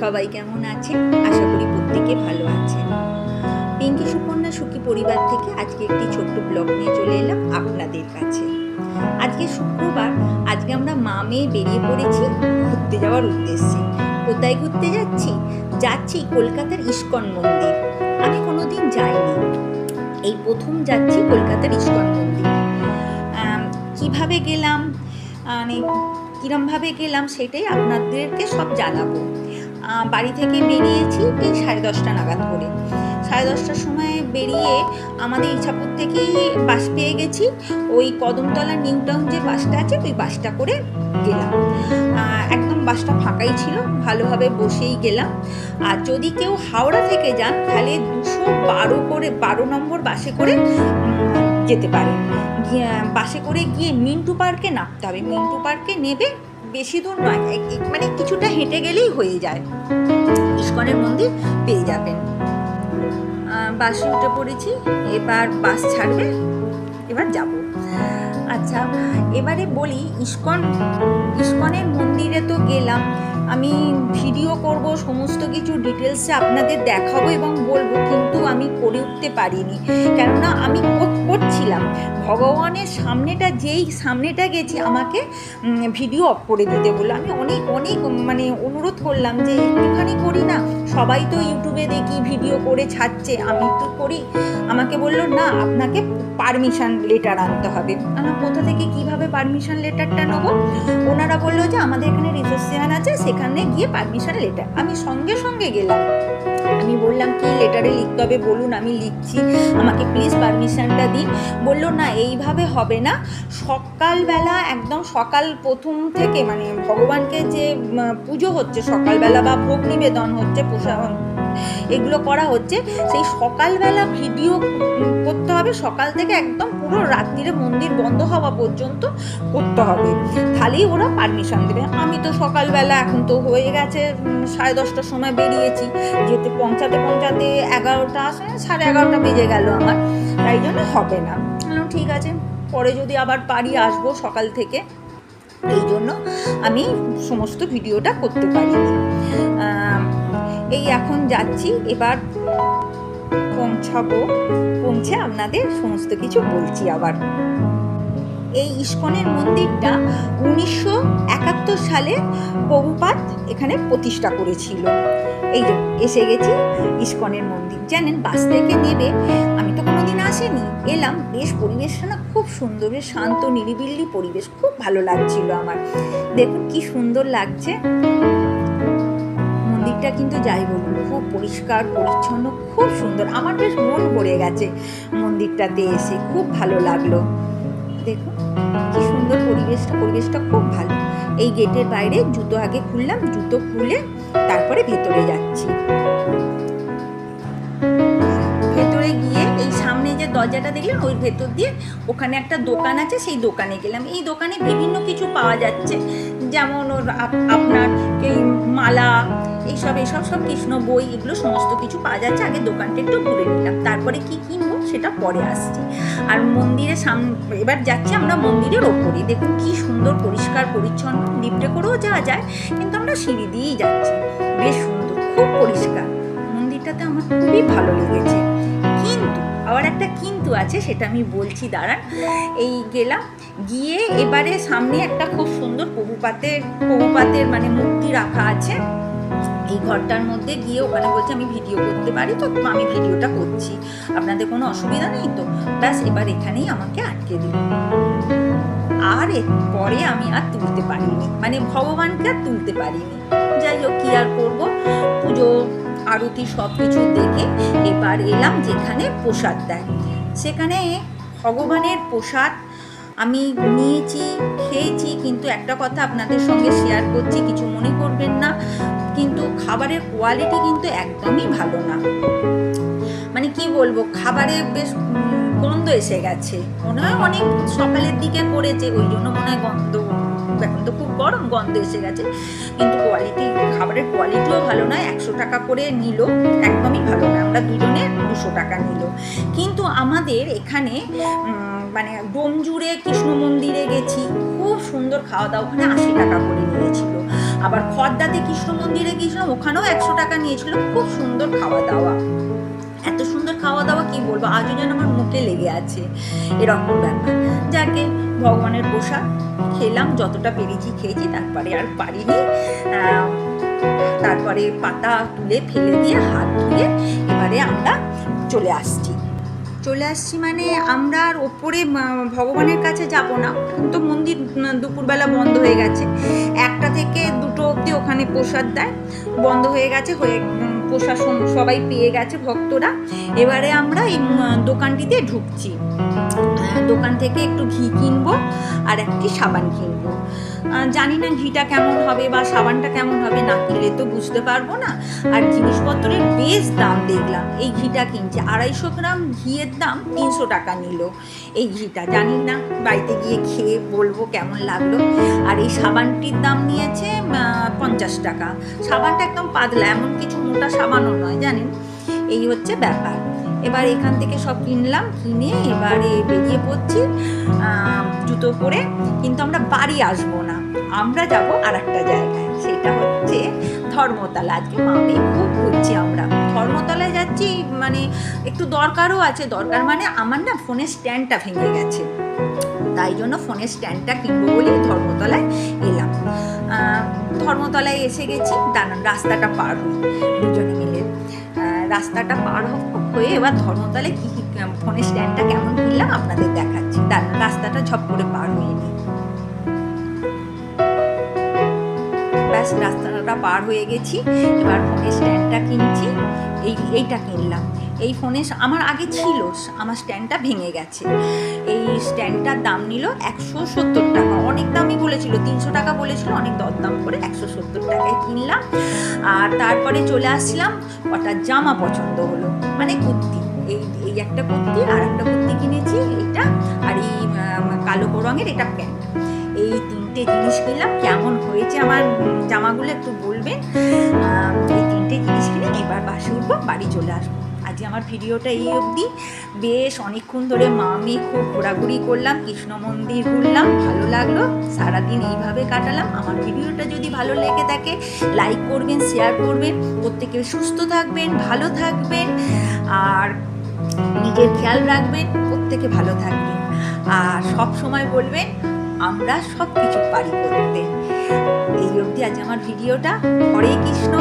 সবাই কেমন আছেন? আশা করি প্রত্যেকে ভালো আছেন। পিঙ্কি সুকন্যা সুখী পরিবার থেকে আজকে একটি ছোট্ট ব্লগ নিয়ে চলে এলাম আপনাদের কাছে। আজকে শুক্রবার, আজকে আমরা মা মেয়ে বেরিয়ে পড়েছি ঘুরতে যাওয়ার উদ্দেশ্যে। কোথায় ঘুরতে যাচ্ছি কলকাতার ইস্কন মন্দির। আমি কোনোদিন যাইনি, এই প্রথম যাচ্ছি কলকাতার ইস্কন মন্দির। কিভাবে গেলাম, মানে কিরমভাবে গেলাম সেটাই আপনাদেরকে সব জানাবো। বাড়ি থেকে বেরিয়েছি এই 10:30 নাগাদ করে। 10:30টার সময় বেরিয়ে আমাদের ইচ্ছাপুর থেকেই বাস পেয়ে গেছি। ওই কদমতলা নিউ টাউন যে বাসটা আছে ওই বাসটা করে গেলাম। একদম বাসটা ফাঁকাই ছিল, ভালোভাবে বসেই গেলাম। আর যদি কেউ হাওড়া থেকে যান তাহলে 212 নম্বর বাসে করে যেতে পারে। বাসে করে গিয়ে মিন্টু পার্কে নামতে হবে। মিন্টু পার্কে নেবে, বেশি দূর নয়, মানে কিছুটা হেঁটে গেলেই হয়ে যায়, ইস্কনের মন্দির পেয়ে যাবেন। বাসে উঠে পড়েছি, এবার বাস ছাড়বে, এবার যাব। আচ্ছা, এবারে বলি ইস্কনের মন্দিরে তো গেলাম, আমি ভিডিও করব, সমস্ত কিছু ডিটেলসে আপনাদের দেখাবো এবং বলবো, কিন্তু আমি করে উঠতে পারিনি। কেননা আমি করছিলাম ভগবানের সামনেটা গেছি, আমাকে ভিডিও অফ করে দিতে বললো। আমি অনেক মানে অনুরোধ করলাম যে একটুখানি করি না, সবাই তো ইউটিউবে দেখি ভিডিও করে ছাড়ছে, আমি একটু করি। আমাকে বললো না, আপনাকে পারমিশন লেটার আনতে হবে। আমি কোথা থেকে কিভাবে পারমিশন লেটারটা নেবো? ওনারা বললো যে আমাদের এখানে রিসেপশন আছে, সেখানে গিয়ে পারমিশন লেটার। আমি সঙ্গে গেলাম, আমি বললাম কি লেটারে লিখতে হবে বলুন, আমি লিখছি, আমাকে প্লিজ পারমিশনটা দিন। বললো না, এইভাবে হবে না, সকালবেলা একদম সকাল প্রথম থেকে, মানে ভগবানকে যে পুজো হচ্ছে সকালবেলা বা ভোগ নিবেদন হচ্ছে, এগুলো করা হচ্ছে, সেই সকালবেলা ভিডিও করতে হবে। সকাল থেকে একদম পুরো রাত্রিরে মন্দির বন্ধ হওয়া পর্যন্ত করতে হবে, তাহলেই ওরা পারমিশন দেবে। আমি তো সকালবেলা, এখন তো হয়ে গেছে 10:30টার সময় বেরিয়েছি, যেতে পৌঁছাতে 11টা, 11:30 বেজে গেল আমার, তাই জন্য হবে না। ঠিক আছে, পরে যদি আবার পারি আসবো সকাল থেকে, এই জন্য আমি সমস্ত ভিডিওটা করতে পারিনি। এই এখন যাচ্ছি, এবার পৌঁছে আপনাদের সমস্ত কিছু বলছি। আবার এই ইস্কনের মন্দিরটা 1971 সালে প্রভুপাদ এখানে প্রতিষ্ঠা করেছিল। এই যে এসে গেছি ইস্কনের মন্দির। জানেন, বাস থেকে নেবে, আমি তো কোনোদিন আসিনি, এলাম, বেশ পরিবেশটা না খুব সুন্দর, বেশ শান্ত নিরিবিলি পরিবেশ, খুব ভালো লাগছিল আমার। দেখুন কি সুন্দর লাগছে মন্দিরটা, কিন্তু যাই বলুন খুব পরিষ্কার পরিচ্ছন্ন, খুব সুন্দর। আমার বেশ মন ভরে গেছে মন্দিরটাতে এসে, খুব ভালো লাগলো। দেখুন কি সুন্দর পরিবেশটা খুব ভালো। এই গেটের বাইরে জুতো আগে খুললাম, জুতো খুলে তারপরে ভেতরে যাচ্ছি। ভেতরে গিয়ে এই সামনে যে দরজাটা দেখলেন, ওই ভেতর দিয়ে ওখানে একটা দোকান আছে, সেই দোকানে গেলাম। এই দোকানে বিভিন্ন কিছু পাওয়া যাচ্ছে, যেমন আপনার এই মালা, এইসব সব কৃষ্ণ বই, এগুলো সমস্ত কিছু পাওয়া যাচ্ছে। আগে দোকানটা একটু ঘুরে নিলাম, তারপরে কি কিনবো সেটা পরে আসছি। আর মন্দিরের এবার যাচ্ছি আমরা মন্দিরের ওপরে। দেখুন কি সুন্দর পরিষ্কার পরিচ্ছন্ন, লিফটে করেও যাওয়া যায়, কিন্তু আমরা সিঁড়ি দিয়েই যাচ্ছি। বেশ সুন্দর, খুব পরিষ্কার। মন্দিরটাতে আমার খুবই ভালো লেগেছে। কিন্তু আবার একটা কিন্তু আছে, সেটা আমি বলছি, দাঁড়ান। এই গেলাম, গিয়ে এবারে সামনে একটা খুব সুন্দর প্রভুপাতের মানে মূর্তি রাখা আছে। এই ঘরটার মধ্যে গিয়ে ওখানে বলছে আমি ভিডিও করতে পারি, তো আমি ভিডিওটা করছি, আপনাদের কোনো অসুবিধা নেই তো? ব্যাস, এবার এখানেই আমাকে আটকে দিল। আর পরে আমি আর তুলতে পারিনি, মানে ভগবানকে আর তুলতে পারিনি। যাই হোক, কি আর করবো, পুজো আরতি সব কিছু দেখে এবার এলাম যেখানে প্রসাদ দেয়। সেখানে ভগবানের প্রসাদ আমি নিয়েছি, খেয়েছি, কিন্তু একটা কথা আপনাদের সঙ্গে শেয়ার করছি, কিছু মনে করবেন না, কিন্তু খাবারের কোয়ালিটি কিন্তু একদমই ভালো না। মানে কি বলবো, খাবারে বেশ গন্ধ এসে গেছে, মনে হয় অনেক সকালের দিকে করেছে, ওই জন্য মনে হয় গন্ধ, এখন তো খুব গরম, গন্ধ এসে গেছে। কিন্তু খাবারের কোয়ালিটিও ভালো নয়। 100 টাকা করে নিল, একদমই ভালো না। আমরা দুজনে 200 টাকা নিল। কিন্তু আমাদের এখানে মানে ডোমজুড়ে কৃষ্ণ মন্দিরে গেছি, খুব সুন্দর খাওয়া দাওয়া, ওখানে 80 টাকা করে নিয়েছিল। আবার খড়দাতে কৃষ্ণ মন্দিরে গিয়েছিলাম, ওখানেও 100 টাকা নিয়েছিল। খুব সুন্দর খাওয়া দাওয়া, এত সুন্দর খাওয়া দাওয়া কি বলবো, আজও যেন আমার মুখে লেগে আছে এরকম ব্যাপার। যাকে ভগবানের প্রসাদ খেলাম, যতটা পেরেছি খেয়েছি, তারপরে আর পারিনি। তারপরে পাতা তুলে ফেলে দিয়ে হাত ধুয়ে এবারে আমরা চলে আসছি মানে আমরা আর ওপরে ভগবানের কাছে যাব না, তো মন্দির দুপুরবেলা বন্ধ হয়ে গেছে। 1টা থেকে 2টো অবধি ওখানে প্রসাদ দেয়, বন্ধ হয়ে গেছে, প্রশাসন সবাই পেয়ে গেছে ভক্তরা। এবারে আমরা এই দোকানটিতে ঢুকছি, দোকান থেকে একটু ঘি কিনবো আর একটি সাবান কিনবো। জানি না ঘিটা কেমন হবে বা সাবানটা কেমন হবে, না কিনলে তো বুঝতে পারবো না। আর জিনিসপত্রের বেশ দাম দেখলাম। এই ঘিটা কিনছি, 250 গ্রাম ঘিয়ের দাম 300 টাকা নিল এই ঘিটা। জানি না, বাড়িতে গিয়ে খেয়ে বলবো কেমন লাগলো। আর এই সাবানটির দাম নিয়েছে 50 টাকা। সাবানটা একদম পাতলা, এমন কিছু মোটা সাবানও নয়, জানেন। এই হচ্ছে ব্যাপার। এবার এখান থেকে সব কিনলাম, কিনে এবারে বেরিয়ে পড়ছি জুতো পরে। কিন্তু আমরা বাড়ি আসবো না, আমরা যাব আর একটা জায়গায়, সেটা হচ্ছে ধর্মতলা। আজকে মামি খুব ঘুরছি আমরা, ধর্মতলায় যাচ্ছি, মানে একটু দরকারও আছে। দরকার মানে আমার না ফোনের স্ট্যান্ডটা ভেঙে গেছে, তাই জন্য ফোনের স্ট্যান্ডটা কিনবো বলে ধর্মতলায় এলাম। ধর্মতলায় এসে গেছি, দাঁড়ান রাস্তাটা পার হই দুজনে মিলে। রাস্তাটা পার হয়ে এবার ধর্মতলায় কী কী ফোনের স্ট্যান্ডটা কেমন কিনলাম আপনাদের দেখাচ্ছি। দাঁড়ান রাস্তাটা ঝপ করে পার হয়ে নিই। ব্যাস রাস্তাটা পার হয়ে গেছি, এবার ফোনের স্ট্যান্ডটা কিনছি। এইটা কিনলাম। এই ফোনে আমার আগে ছিল, আমার স্ট্যান্ডটা ভেঙে গেছে। এই স্ট্যান্ডটার দাম নিল 170 টাকা। অনেক দামই বলেছিল, 300 টাকা বলেছিল, অনেক দরদাম করে 170 টাকায় কিনলাম। আর তারপরে চলে আসছিলাম, কটা জামা পছন্দ হলো, মানে কুর্তি। এই একটা কুর্তি আর একটা কুর্তি কিনেছি, এইটা আর এই কালো রঙের এটা প্যান্ট। এই 3টে জিনিস কিনলাম। কেমন হয়েছে আমার জামাগুলো একটু বলবেন। এই 3টে জিনিস কিনে এবার বাসে উঠবো, বাড়ি চলে আসবো। আজকে আমার ভিডিওটা এই অবধি। বেশ অনেকক্ষণ ধরে আমি খুব ঘোরাঘুরি করলাম, কৃষ্ণ মন্দির ঘুরলাম, ভালো লাগলো। সারাদিন এইভাবে কাটালাম। আমার ভিডিওটা যদি ভালো লেগে থাকে লাইক করবেন, শেয়ার করবেন। প্রত্যেকে সুস্থ থাকবেন, ভালো থাকবেন, আর নিজের খেয়াল রাখবেন, প্রত্যেকে ভালো থাকবেন। আর সব সময় বলবেন আমরা সব কিছু পারি করতে। এই অবধি আজ আমার ভিডিওটা। হরে কৃষ্ণ,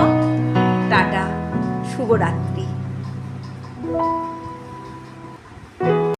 টাটা, শুভরাত্রি।